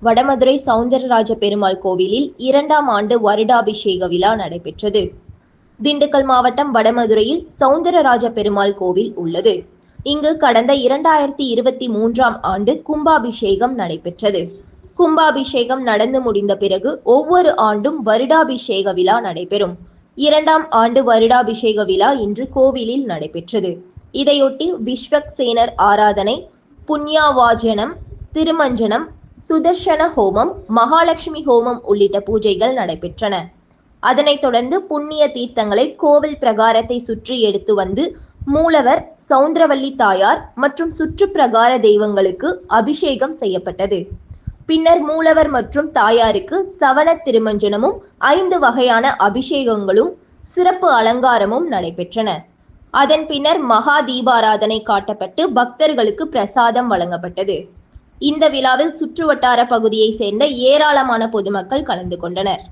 வடமதுரை சவுந்தரராஜ பெருமாள் கோவிலில் 2ஆம் ஆண்டு வருடாபிஷேக விழா நடைபெற்றது. திண்டுக்கல் மாவட்டம் வடமதுரையில் சவுந்தரராஜ பெருமாள் கோவில் உள்ளது. இங்கு கடந்த 2023ஆம் ஆண்டு கும்பாபிஷேகம் நடைபெற்றது. கும்பாபிஷேகம் நடந்து முடிந்த பிறகு ஒவ்வொரு ஆண்டும் வருடாபிஷேக விழா நடைபெறும். 2ஆம் ஆண்டு வருடாபிஷேக விழா இன்று கோவிலில் நடைபெற்றது. இதையொட்டி விஸ்வக்சேனர் ஆராதனை, புண்ணியாவாஜனம், திருமஞ்சனம், சுதர்சன ஹோமம், மகாலட்சுமி ஹோமம் உள்ளிட்ட பூஜைகள் நடைபெற்றன. அதனைத் தொடர்ந்து புண்ணிய தீர்த்தங்களை கோவில் பிரகாரத்தை சுற்றி எடுத்து வந்து மூலவர், சவுந்தரவல்லி தாயார் மற்றும் சுற்று பிரகார தெய்வங்களுக்கு அபிஷேகம் செய்யப்பட்டது. பின்னர் மூலவர் மற்றும் தாயாருக்கு சவண திருமஞ்சனமும் 5 வகையான அபிஷேகங்களும் சிறப்பு அலங்காரமும் நடைபெற்றன. அதன் பின்னர் மகா தீபாராதனை காட்டப்பட்டு பக்தர்களுக்கு பிரசாதம் வழங்கப்பட்டது. இந்த விழாவில் சுற்றுவட்டார பகுதியை சேர்ந்த ஏராளமான பொதுமக்கள் கலந்து கொண்டனர்.